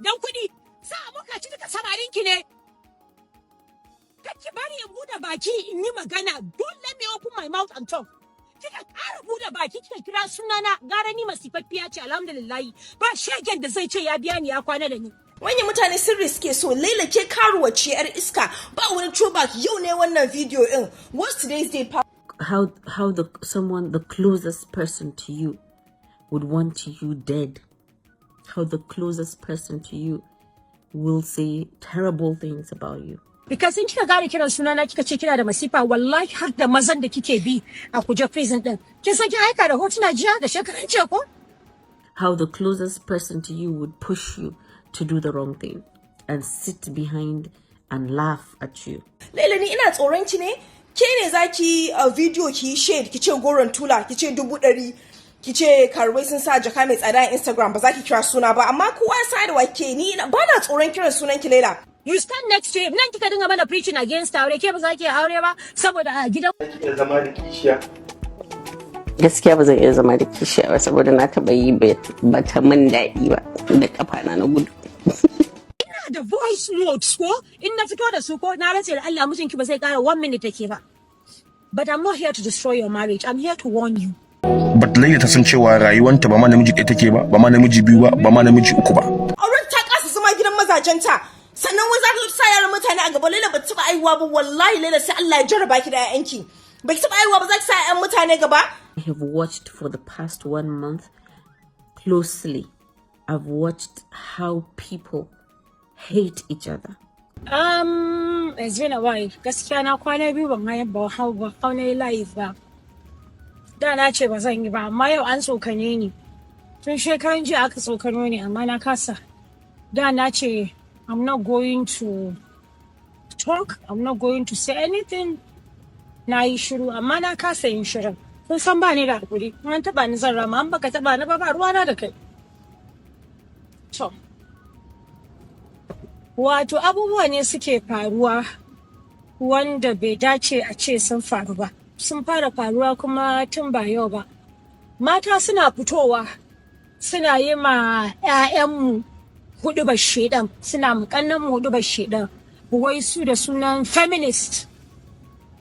Dan kuɗi, sa muka ci duka samarinki ne. Kake bari in buɗe baki in yi magana, don't let me open my mouth and talk. Kika ƙara buɗe baki kika kira sunana, gara ni masifaffiya ce alhamdulillahi. Ba shegen da zai ce ya biya ni ya kwana da ni. Manyan mutane sun riske so Laila ke karuwa ce yar iska ba wani throwback yau ne wannan video din. What's today's date? How the closest person to you would want you dead. How the closest person to you will say terrible things about you. Because in kika gane kiran sunana kika ce kina da masifa wallahi har da mazan da kike bi a Kuje Prison din. Kin san kin aika da hotuna jiya da shekaran jiya ko? How the closest person to you would push you to do the wrong thing and sit behind and laugh at you. Laila ni ina tsoron ki ne? Ke ne zaki a video ki shade ki ce goron tula ki ce 100 ki ce karwai sun sa jaka mai tsada a Instagram ba za ki kira suna ba amma kowa ya sa da wake ni ba na tsoron kiran sunan ki Laila. You stand next to him. Nan kika dinga mana preaching against aure ke ba za ki aure ba saboda a gidan kike zama da kishiya. Gaskiya ba zan iya zama da kishiya ba saboda na taba yi ba ta min daɗi ba da kafana na gudu. Ina da voice notes ko in na fito da su ko na rantse da Allah mijinki ba zai kara 1 minute take ba. But I'm not here to destroy your marriage. I'm here to warn you. But Laila ta san cewa rayuwanta ba ma namiji ɗaya take ba ma namiji biyu ba ma namiji uku ba. Auren ta kasa zama gidan mazajenta. Sannan wai za ta sa yaran mutane a gaba Laila ba ta taba aiwa ba wallahi Laila sai Allah ya jarraba ki da ƴaƴanki. Ba ki taba aiwa ba za ki sa ƴan mutane gaba. I have watched for the past 1 month closely. I've watched how people hate each other. It's been a while. Gaskiya na kwana biyu ban hayar ba hau ne live ba. Da na ce ba zan yi ba amma yau an tsokane ni. Tun shekaran jiya aka tsokano ni amma na kasa. Da na ce I'm not going to talk. I'm not going to say anything. Na yi shiru amma na kasa yin shirin. Kun san ba ni da hakuri. An taba ni zan rama an baka taba ni ba ruwana da kai. To. Wato abubuwa ne suke faruwa wanda bai dace a ce sun faru ba. Sun fara faruwa kuma tun ba yau ba. Mata suna fitowa suna yi ma 'ya'yanmu hudu ba shedan suna mukannan mu hudu ba shedan wai su da sunan feminist.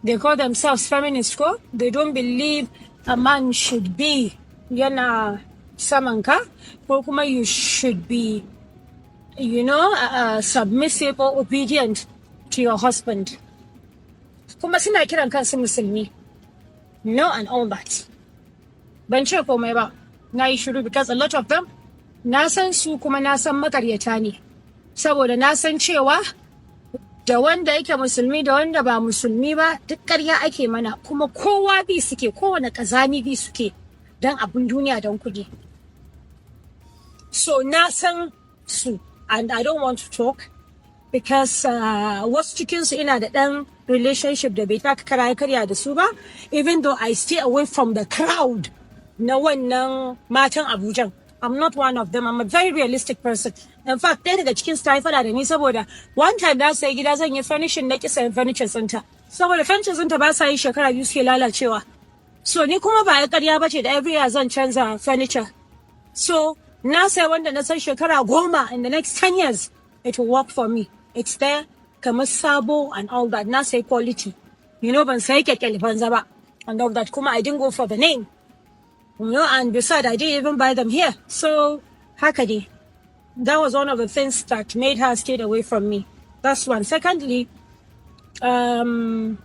They call themselves feminists ko? They don't believe a man should be yana samanka ko kuma you should be submissive or obedient to your husband. Kuma suna kiran kansu musulmi. And all that. Ban ce komai ba. Na yi shiru because a lot of them na san su kuma na san makaryata ne. Saboda na san cewa da wanda yake musulmi da wanda ba musulmi ba duk ƙarya ake mana kuma kowa bi suke kowane ƙazami bi suke don abin duniya don kuɗi. So na san su and I don't want to talk because wasu cikinsu ina da ɗan relationship da bai taka kara karya da su ba even though I stay away from the crowd na wannan matan Abuja. I'm not one of them. I'm a very realistic person. In fact, ɗaya daga cikin su ta yi fada da ni saboda one time da sai gida zan yi furnishing na kisa yin furniture center. Saboda furniture center ba sa yi shekara biyu suke lalacewa. So ni kuma ba ya ƙarya ba ce da every year zan canza furniture. So na sai wanda na san shekara 10 in the next 10 years it will work for me. It's there kamar sabo and all that. Na sai quality. Ban sai kyakkyali banza ba and all that. Kuma I didn't go for the name. And besides, I didn't even buy them here. So, hakadi. That was one of the things that made her stay away from me. That's one. Secondly, munafuka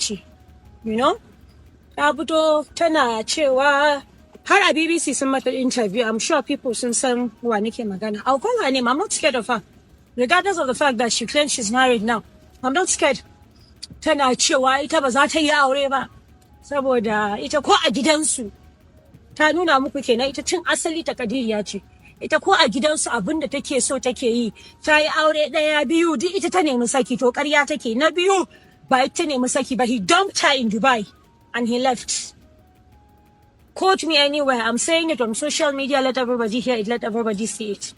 ce. Ta fito tana cewa har a BBC sun mata interview. I'm sure people sun san wa nake magana. I'll call her name. I'm not scared of her. Regardless of the fact that she claims she's married now. I'm not scared. Tana cewa ita ba za ta yi aure ba. Saboda ita ko a gidansu ta nuna muku kenan ita cin asali ta kadiriya ce. Ita ko a gidansu abin da take so take yi. Ta yi aure ɗaya biyu duk ita ta nemi saki to ƙarya take. Na biyu ba ita ta nemi saki ba he dumped her in Dubai and he left. Quote me anywhere. I'm saying it on social media. Let everybody hear it. Let everybody see it.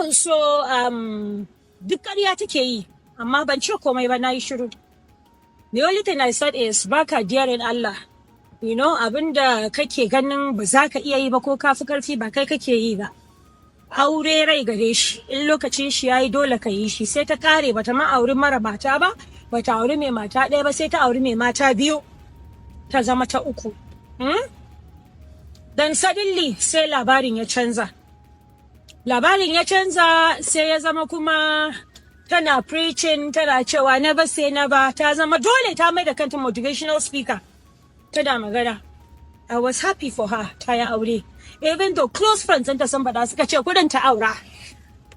So duk ƙarya take yi amma ban ce komai ba na yi shiru The only thing I said is baka daring Allah. You know, abinda kake ganin ba za ka iya yi ba ko ka fi karfi ba kai kake yi ba. Aure rai gare shi, in lokacin shi yayi dole ka yi shi, sai ta kare bata ma auri mara mata ba, bata auri mai mata ɗaya ba, sai ta auri mai mata biyu, ta zama ta uku. Then suddenly sai labarin ya canza. Labarin ya canza sai ya zama kuma tana preaching, tana cewa never say never, ta zama dole ta mai da kanta motivational speaker. Tana magana. I was happy for her, ta yi aure. Even though close friends and somebody suka ce kudin ta aura.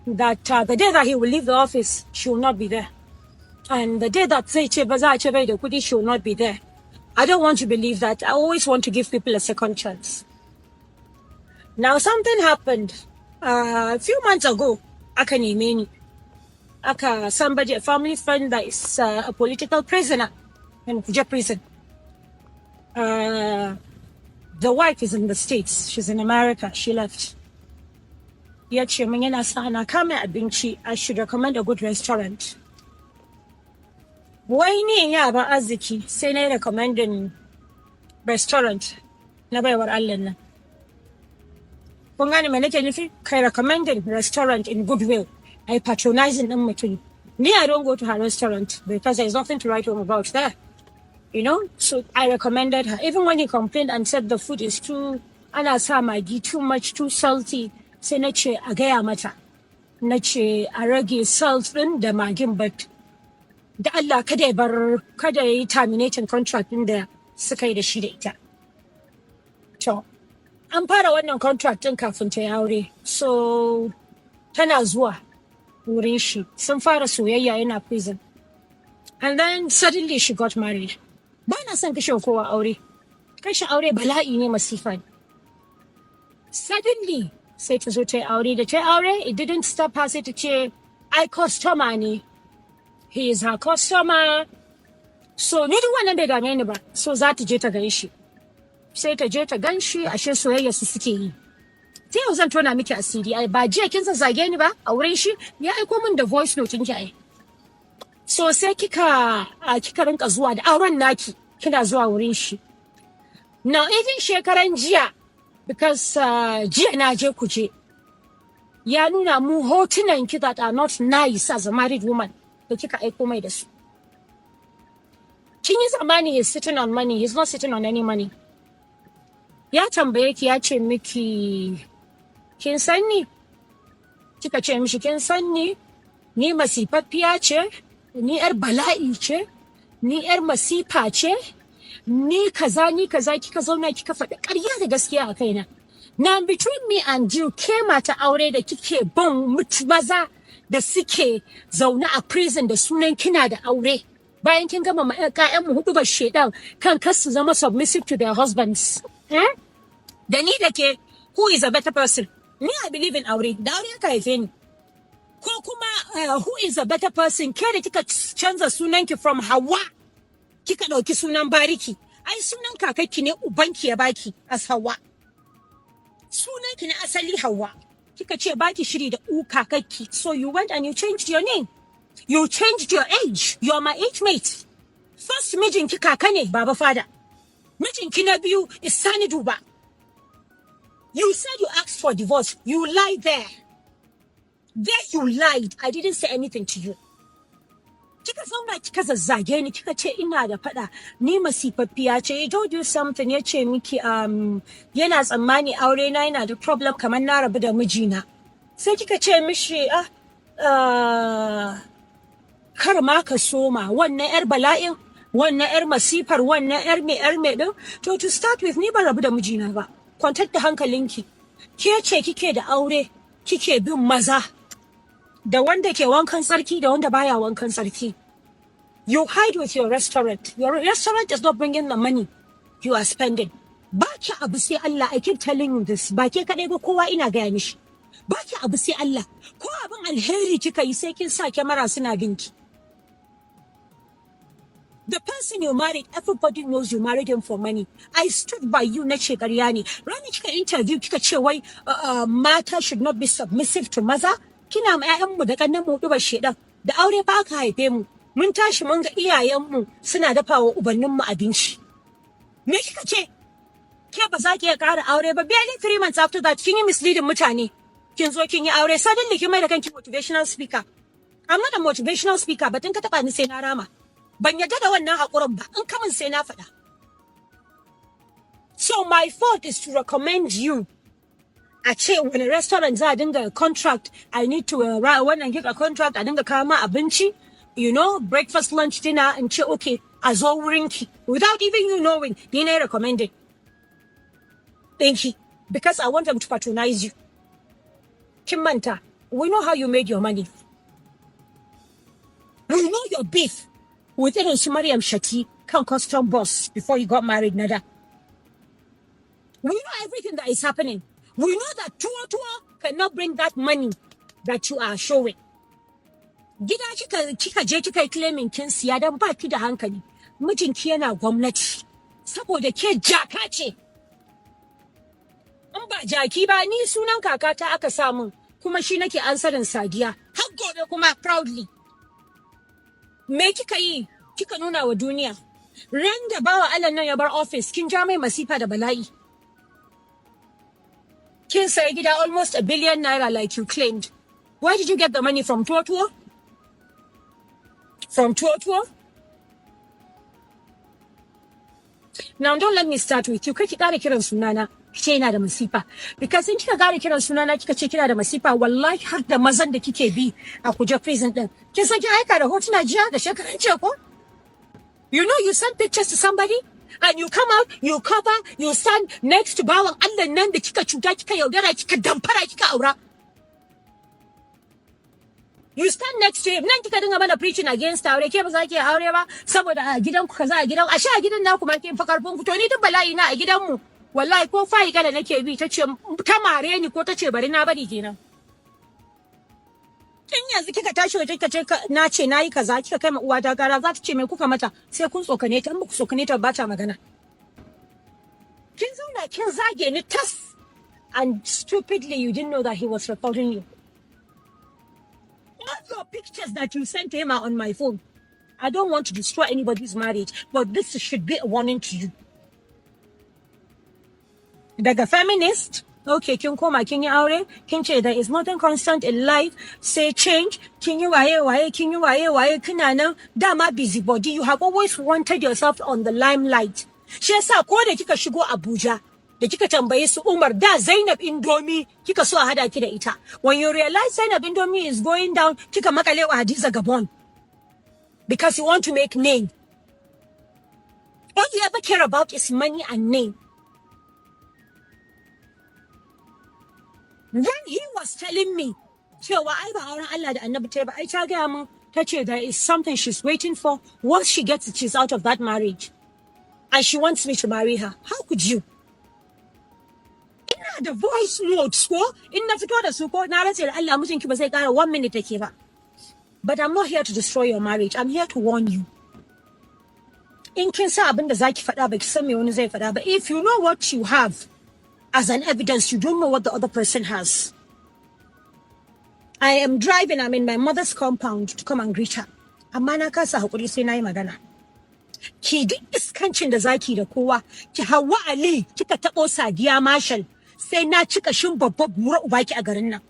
That the day that he will leave the office, she will not be there. And the day that zai ce ba za a ce bai da kudi, she will not be there. I don't want to believe that. I always want to give people a second chance. Now something happened a few months ago. Aka neme ni. Somebody, a family friend that is a political prisoner in Kuje Prison. The wife is in the States. She's in America. She left. Ya ce min yana sa ana kama abinci. I should recommend a good restaurant. Wai ni ya ban arziki sai na recommending restaurant na baiwar Allah nan. Kun gane me nake nufi? Kai recommending restaurant in goodwill. I patronizing them mutum. Me, I don't go to her restaurant because there's nothing to write home about there. You know, so I recommended her. Even when he complained and said the food is too, ana sa magi, too much, too salty, sai na ce a gaya mata. Na ce a rage salt din da magin, but da Allah kada ya yi terminating contract din da suka yi da shi da ita. To, an fara wannan contract din kafin ta yi aure. So, tana zuwa wurin shi. Sun fara soyayya yana prison. And then suddenly she got married. Ba na son kashe kowa aure. Kashe aure bala'i ne, masifa ne. Suddenly, sai ta zo ta yi aure. Da ta yi aure, it didn't stop her, sai ta ce, ai customer ne. He is her customer. So, ni duk wannan bai dame ni ba. So, za ta je ta gan shi. Sai ta je ta gan shi, ashe soyayya su suke yi. Ta yau zan tona miki asiri. Ai, ba jiya kin zage ni ba a wurin shi? Ya aiko min da voice note ki ai. So sai kika rinka zuwa da auren naki, kina zuwa wurin shi. Now even shekaran jiya, because jiya na je Kuje, ya nuna mu hotunan ki that are not nice as a married woman da kika aiko mai da su. Kin yi zamani he's sitting on money, he's not sitting on any money. Ya tambaye ki, ya ce miki kin san ni? Kika ce mishi kin san ni? Ni masifaffiya ce? Ni yar bala'i ce, ni yar masifa ce, ni kaza kika zauna kika faɗi ƙarya da gaskiya a kaina. Now between me and you, ke mata aure da kike bin maza da suke zaune a prison da sunan kina da aure. Bayan kin gama ƴaƴan mu hudu ba shedan kan kasu zama submissive to their husbands. Da ni da ke, who is a better person? Ni I believe in aure, da aure aka haife ni. Ko kuma who is a better person? Ke da kika canza sunanki from Hawa, kika ɗauki sunan Bariki. Ai sunan kakakki ne ubanki ya baki as Hawa. Sunanki na asali Hawa. Kika ce baki shiri da kakakki. So you went and you changed your name. You changed your age. You are my age mate. First mijinki kaka ne, Baba Fada. Mijinki na biyu is Sani Duba. You said you asked for divorce. You lied there. There you lied. I didn't say anything to you. Kika zauna kika zazzage ni, kika ce ina da fada, ni masifaffiya ce. He told you something, ya ce miki yana tsammani aure na yana da problem kamar na rabu da mijina. Sai kika ce mishi kar ma ka soma wannan yar bala'in, wannan yar masifar, wannan yar me din. To start with, ni ban rabu da mijina ba. Kwantar da hankalinki. Ke ce kike da aure, kike bin maza. Da wanda ke wankan sarki da wanda baya wankan sarki. You hide with your restaurant. Your restaurant is not bringing the money you are spending. Baki abu sai Allah, I keep telling you this. Ba ke kadai ba, kowa ina gaya mishi. Baki abu sai Allah. Ko abin alheri kika yi sai kin sa kyamara suna binki. The person you married, everybody knows you married him for money. I stood by you na ce ƙarya ne. Ranar kika interview kika ce wai mata should not be submissive to maza. Kina ma ƴaƴanmu da ƙannenmu huɗu ba shedan. Da aure ba ka haife mu. Mun tashi mun ga iyayenmu suna dafawa ubanninmu abinci. Me kika ce? Ke ba za ki iya ƙara aure ba, barely 3 months after that kin yi misleading mutane. Kin zo kin yi aure, suddenly kin mai da kanki motivational speaker. I'm not a motivational speaker, but in ka taɓa ni sai na rama. Ban yadda da wannan haƙurin ba, in kamun sai na faɗa. So my fault is to recommend you. A ce wani restaurant za a dinga contract, I need to wannan gig a contract a dinga kawo ma abinci, you know, breakfast, lunch, dinner, and ce okay, a zo wurinki. Without even you knowing, ni na recommended. Thank you. Because I want them to patronize you. Kin manta, we know how you made your money. We know your beef with irin su Maryam Shaki kan custom boss before you got married, Nada. We know everything that is happening. We know that Tuo cannot bring that money that you are showing. Gida kika je kika yi claiming kin siya dan ba ki da hankali. Mijinki yana gwamnati. Saboda ke jaka ce. In ba jaki ba ni sunan kakata aka sa min kuma shi nake ansarin Sadiya. Har gobe kuma proudly. Me kika yi? Kika nuna wa duniya. Ran da bawa Allah nan ya bar office kin ja mai masifa da bala'i. Kin sayi gida almost $1 billion like you claimed. Where did you get the money from, Tuo? From Tuo? Now don't let me start with you. Kiki kare kiran sunana. Kice ina da masifa. Because in kika kare kiran sunana kika ce kina da masifa, wallahi har da mazan da kike bi a Kuje Prison din. Kin san kin aika da hotuna jiya da shekaran jiya ko? You know you send pictures to somebody and you come out, you cover, you stand next to bawan Allah nan da kika cuta, kika yaudara, kika damfara, kika aura. You stand next to him, nan kika dinga mana preaching against aure, ke ba za ki aure ba, saboda a gidan ku kaza a gidan, a sha a gidan naku ma kin fa karfin ku, to ni duk bala'i na a gidan mu. Wallahi ko fayi gala nake bi tace ta mare ni ko tace bari na bari kenan. Kin yanzu kika tashi waje kika ce na ce nayi kaza kika kai ma uwa ta gara za ta ce me kuka mata sai kun tsokane ta in ba ku tsokane ta ba ta magana. Kin zauna kin zage ni tas and stupidly you didn't know that he was recording you. All your pictures that you sent to him are on my phone. I don't want to destroy anybody's marriage, but this should be a warning to you. Daga feminist, okay, kin koma kin yi aure, kin ce there is nothing constant in life, say change, kin yi waye, kin yi waye, kina nan, dama busybody, you have always wanted yourself on the limelight. Shi yasa ko da kika shigo Abuja, da kika tambaye su Umar da Zainab Indomi kika so a hada ki da ita. When you realize Zainab Indomi is going down, kika makale wa Hadiza Gabon. Because you want to make name. All you ever care about is money and name. When he was telling me, cewa ai ba auren Allah da Annabi ta ba, ai ta gaya min ta ce there is something she's waiting for. Once she gets it, she's out of that marriage. And she wants me to marry her. How could you? Ina da voice notes ko in na fito da su ko na rantse da Allah mijinki ba zai kara 1 minute take ba. But I'm not here to destroy your marriage. I'm here to warn you. In kin sa abin da zaki faɗa ba ki san me wani zai faɗa ba. If you know what you have as an evidence, you don't know what the other person has. I am driving, I'm in my mother's compound to come and greet her. Amma na kasa hakuri sai na yi magana. Ki duk iskancin da zaki da kowa, ki Hauwa Ali kika taɓo Sadiya Marshal, sai na cika shin babba bura ubaki a garin nan.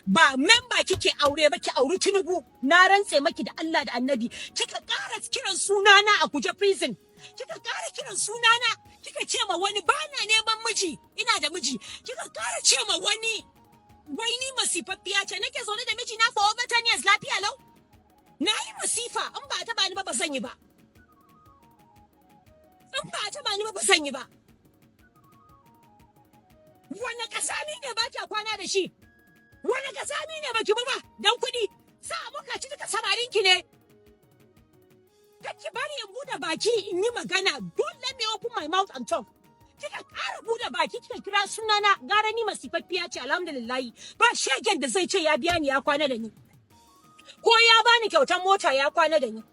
Ba memba kike aure ba ki auri Tinubu, na rantse maki da Allah da Annabi, kika ƙara kiran sunana a Kuje Prison. Kika ƙara kiran sunana, kika ce ma wani bana neman miji, ina da miji. Kika ƙara ce ma wani, wai ni masifaffiya ce, nake zaune da miji na for over 10 years lafiya lau. Na yi masifa, in ba ta bani ba zan yi ba. In ba ta bani ba zan yi ba. Wani kasami ne ba ta kwana da shi? Wani kasami ne ba ki ba dan kuɗi? Sa muka ci duka samarinki ne. Kake bari in bude baki in yi magana. Don't let me open my mouth and talk. Kika ƙara bude baki kika kira sunana, gara ni masifaffiya ce alhamdulillahi. Ba shegen da zai ce ya biya ni ya kwana da ni. Ko ya bani kyautar mota ya kwana da ni.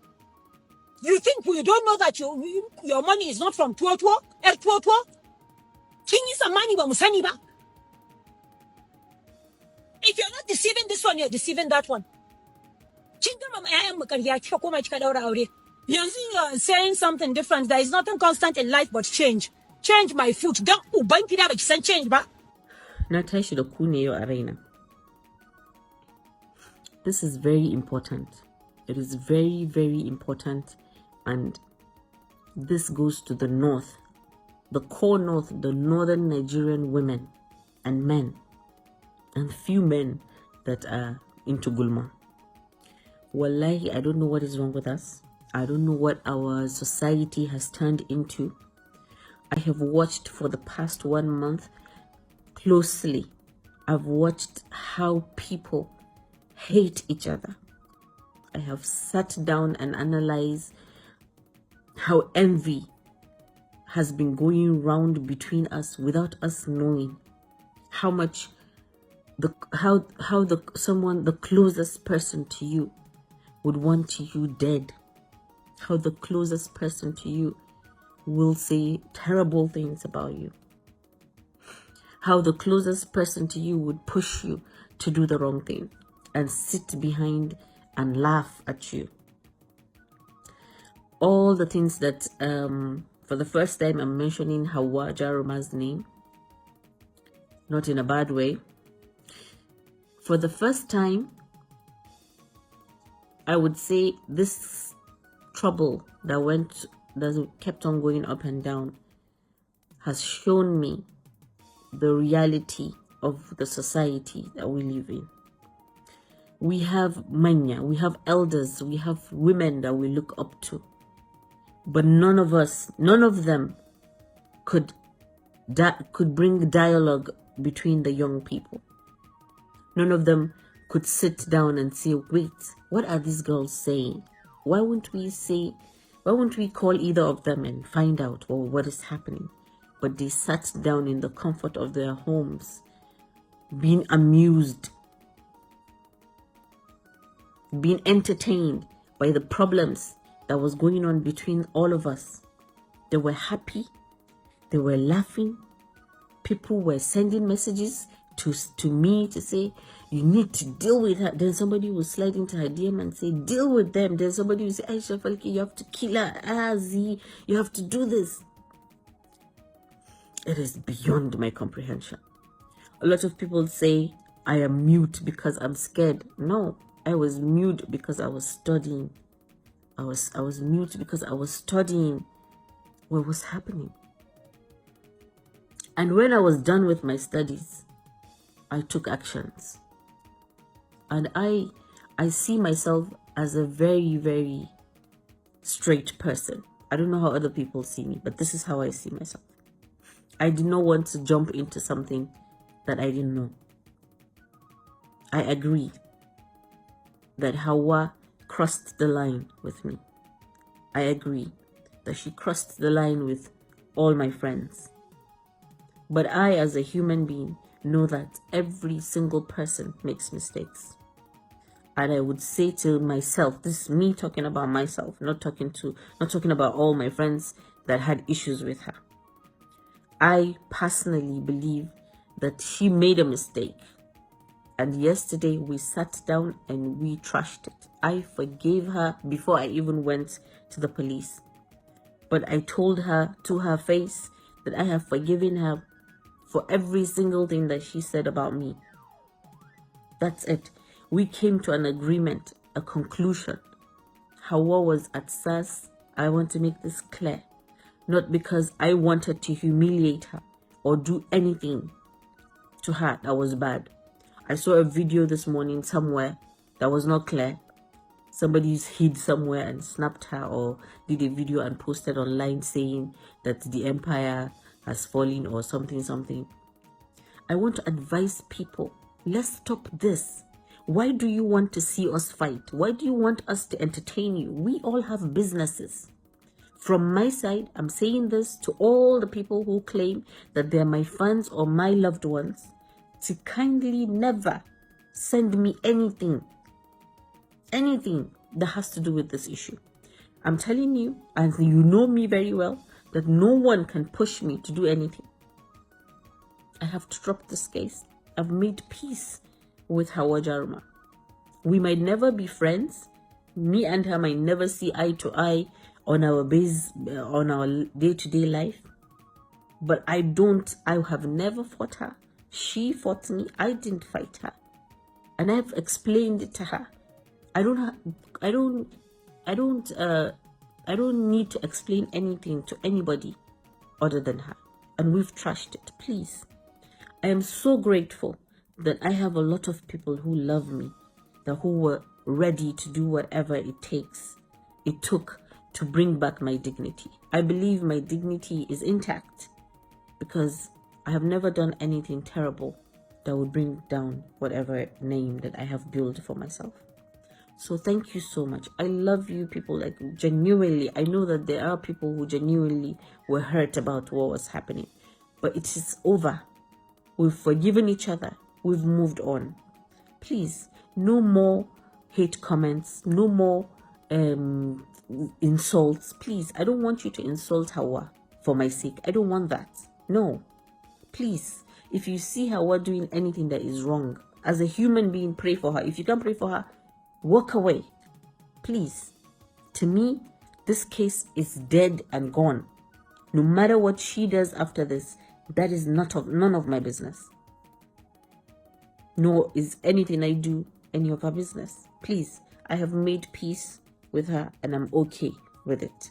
You think we don't know that your money is not from Tuo? Kin yi tsammani ba mu sani ba? If you're not deceiving this one, you're deceiving that one. Kin gama ƴaƴan mu ƙarya kika koma kika daura aure. Yanzu you are saying something different. There is nothing constant in life but change. Change my foot. Dan uban gida baki san change ba. Na tashi da ku ne yau a raina. This is very important. It is very, very important, and this goes to the north, the core north, the northern Nigerian women and men, and few men that are into Gulma. Wallahi, I don't know what is wrong with us. I don't know what our society has turned into. I have watched for the past 1 month closely. I've watched how people hate each other. I have sat down and analyzed how envy has been going round between us without us knowing. How much the closest person to you would want you dead. How the closest person to you will say terrible things about you. How the closest person to you would push you to do the wrong thing and sit behind and laugh at you. All the things that, for the first time, I'm mentioning Hawa Jaruma's name, not in a bad way. For the first time, I would say this trouble that kept on going up and down has shown me the reality of the society that we live in. We have manya, we have elders, we have women that we look up to, but none of them could bring dialogue between the young people. None of them could sit down and say, wait, what are these girls saying? Why won't we call either of them and find out what is happening? But they sat down in the comfort of their homes, being amused, being entertained by the problems that was going on between all of us. They were happy, they were laughing. People were sending messages to me to say, you need to deal with her. Then somebody will slide into her DM and say, deal with them. Then somebody will say, Aisha Falki, you have to kill her. You have to do this. It is beyond my comprehension. A lot of people say, I am mute because I'm scared. No, I was mute because I was studying. I was mute because I was studying what was happening. And when I was done with my studies, I took actions. And I see myself as a very, very straight person. I don't know how other people see me, but this is how I see myself. I did not want to jump into something that I didn't know. I agree that Hawa crossed the line with me. I agree that she crossed the line with all my friends. But I, as a human being, know that every single person makes mistakes. And I would say to myself, this is me talking about myself, not talking about all my friends that had issues with her. I personally believe that she made a mistake. And yesterday we sat down and we trashed it. I forgave her before I even went to the police. But I told her to her face that I have forgiven her for every single thing that she said about me. That's it. We came to an agreement, a conclusion. Hawa was at SAS. I want to make this clear. Not because I wanted to humiliate her or do anything to her that was bad. I saw a video this morning somewhere that was not clear. Somebody's hid somewhere and snapped her or did a video and posted online saying that the empire has fallen or something. I want to advise people, let's stop this. Why do you want to see us fight? Why do you want us to entertain you? We all have businesses. From my side, I'm saying this to all the people who claim that they're my fans or my loved ones, to kindly never send me anything that has to do with this issue. I'm telling you, and you know me very well, that no one can push me to do anything. I have to drop this case. I've made peace with Hawa Jaruma. We might never be friends, Me and her might never see eye to eye on our day-to-day life, but I have never fought her. She fought me. I didn't fight her, and I've explained it to her. I don't need to explain anything to anybody other than her, and we've trashed it. Please, I am so grateful that I have a lot of people who love me, who were ready to do whatever it took to bring back my dignity. I believe my dignity is intact because I have never done anything terrible that would bring down whatever name that I have built for myself. So thank you so much. I love you people, like genuinely. I know that there are people who genuinely were hurt about what was happening, but it is over. We've forgiven each other. We've moved on. Please, no more hate comments, no more insults. Please, I don't want you to insult Hawa for my sake. I don't want that. No. Please, if you see Hawa doing anything that is wrong, as a human being, pray for her. If you can't pray for her, walk away. Please. To me, this case is dead and gone. No matter what she does after this, that is none of my business. Nor is anything I do any of her business. Please, I have made peace with her and I'm okay with it.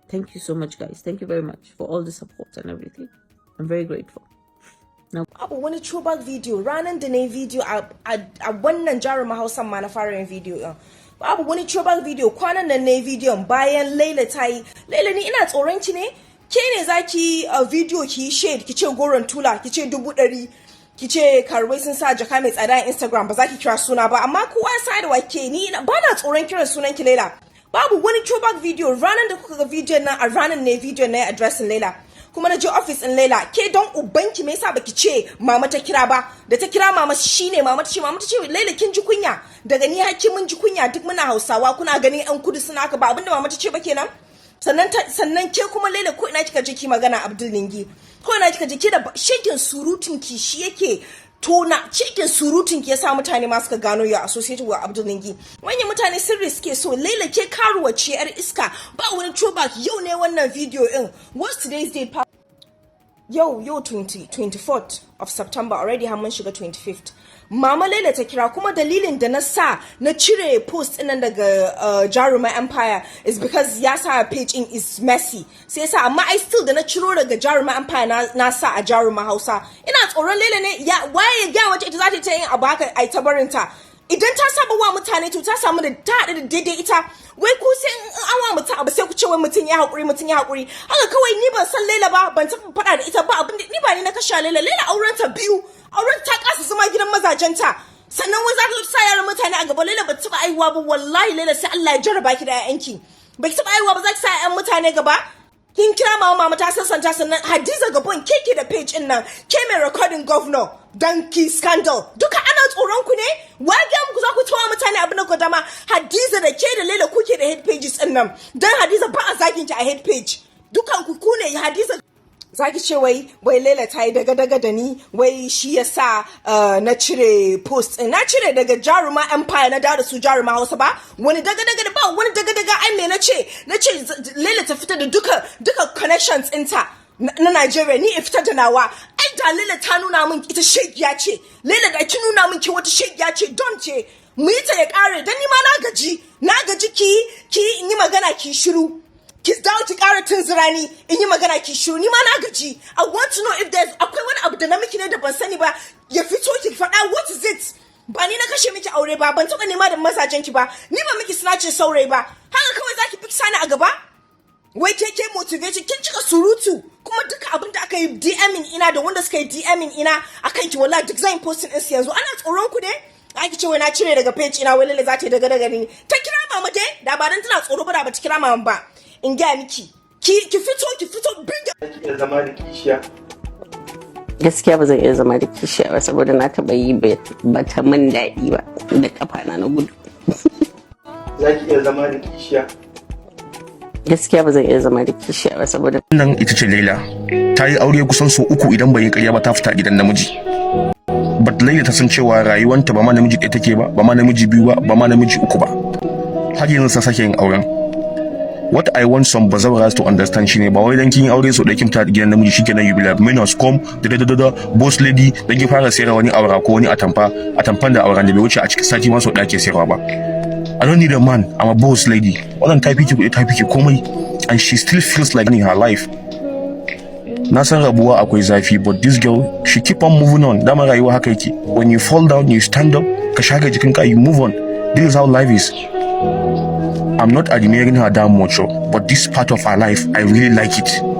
Thank you so much, guys. Thank you very much for all the support and everything. I'm very grateful. Now, abu wani throwback video ranan da na video a wannan jarumar Hausa ma na fara yin video din. Abu wani throwback video kwanan nan na video bayan Laila ta yi. Laila ni ina tsoron ki ne? Ke ne zaki video ki shade ki ce goron tula ki ce 100 ki ce karwai sun sa jaka mai tsada a Instagram ba za ki kira suna ba amma kowa ya sa da wake ni ba na tsoron kiran sunan ki Laila. Babu wani throwback video ranan da kuka ga video nan a ranan ne video na addressing Laila. Kuma na je office in Laila ke don ubanki me yasa baki ce mama ta kira ba da ta kira mama shine mama ta ce Laila kin ji kunya daga ni hakki mun ji kunya duk muna Hausawa kuna ganin an kudu suna haka ba abinda mama ta ce ba kenan sannan ke kuma Laila ko ina kika je ki magana Abdul Ningi ko ina kika je ki da shekin surutun ki shi yake tona cikin surutun ki yasa mutane ma suka gano ya associated with Abdul Ningi wani mutane sirri suke so Laila ke karuwa ce yar iska ba wani throwback yau ne wannan video din what's today's date Yo 24th of September already har mun shiga 25th Mama Laila ta kira kuma dalilin da na sa na cire post ɗin daga Jaruma Empire is because ya sa page in is messy sai yasa amma I still da na ciro daga Jaruma Empire na sa a Jaruma Hausa ina tsoron Laila ne ya waye ga wace ita za ta yin abu haka ai ta barinta idan ta saba wa mutane to ta samu da ta da daidai ita wai ku sai an wa mutum abu sai ku ce wai mutum ya hakuri haka kawai ni ban san Laila ba ban taɓa faɗa da ita ba abin da ni ba ni na kashe Laila auren ta biyu auren ta kasa zama gidan mazajenta sannan wai za ta sa yaran mutane a gaba Laila ba ta taɓa aiwa ba wallahi Laila sai Allah ya jarraba ki da ƴaƴanki ba ki taɓa aiwa ba za ki sa ƴaƴan mutane gaba kin kira mama ta sassanta sannan Hadiza Gabon keke da page din nan ke mai recording governor danki scandal duka ana tsoron ku ne wage muku za ku tawa mutane abin da ku dama Hadiza da ke da Laila kuke da head pages din nan dan Hadiza ba a zagin ki a head page dukan ku ne Hadiza zaki ce wai Laila ta yi daga da ni wai shi yasa na cire post na cire daga Jaruma Empire na da su Jaruma Hausa ba wani daga da ba wani daga ai me nace Laila ta fita da duka connections ɗinta na Nigeria ni fita da nawa ai da Laila ta nuna min ita shegiya ce Laila da ki nuna min ki wata shegiya ce don ce mu yi ta ya kare dan ni ma na gaji ki in yi magana ki shiru ki dawo ki ƙara tunzurani in yi magana ki shiru ni ma na gaji I want to know if there's akwai wani abu da na miki ne da ban sani ba ya fito ki faɗa what is it ba ni na kashe miki aure ba ban taɓa nema da mazajen ki ba ni ba miki snatching saurayi ba haka kawai zaki fi sani a gaba wai ke motivation kin cika surutu kuma duka abin da aka yi DMing ina da wanda suka yi DMing ina akan ki wallahi duk zan posting din yanzu ana tsoron ku ne ake ce wai na cire daga page ina wai lalle za ta yi daga ni ta kira mama dai da ba dan tana tsoro ba da ba ta kira mama ba in ga miki ki fito binga zama da kishiya gaskiya ba zan iya zama da kishiya ba saboda na taba yi ba ta min daɗi ba da kafa na gudu zaki iya zama da kishiya gaskiya ba zan iya zama da kishiya ba saboda nan ita ce Laila ta yi aure kusan so 3 idan bai yi ƙarya ba ta fita gidan namiji but Laila ta san cewa rayuwanta ba ma namiji ɗaya take ba ma namiji biyu ba ma namiji 3 ba har yanzu sa sake yin auren. What I want some bazawaras to understand shine ba wai dan kin aure so da kin fita gidan namiji shikenan you be like minus come da boss lady dan ki fara sayar wani aura ko wani atamfan da auren da bai wuce a cikin sati ma so da ke sayarwa ba. I don't need a man, I'm a boss lady. Wannan ta fi ki komai, and she still feels like in her life. Na san rabuwa akwai zafi, but this girl she keep on moving on. Dama rayuwa haka yake. When you fall down you stand up, ka shage jikinka you move on. This is how life is. I'm not admiring her that much, but this part of her life, I really like it.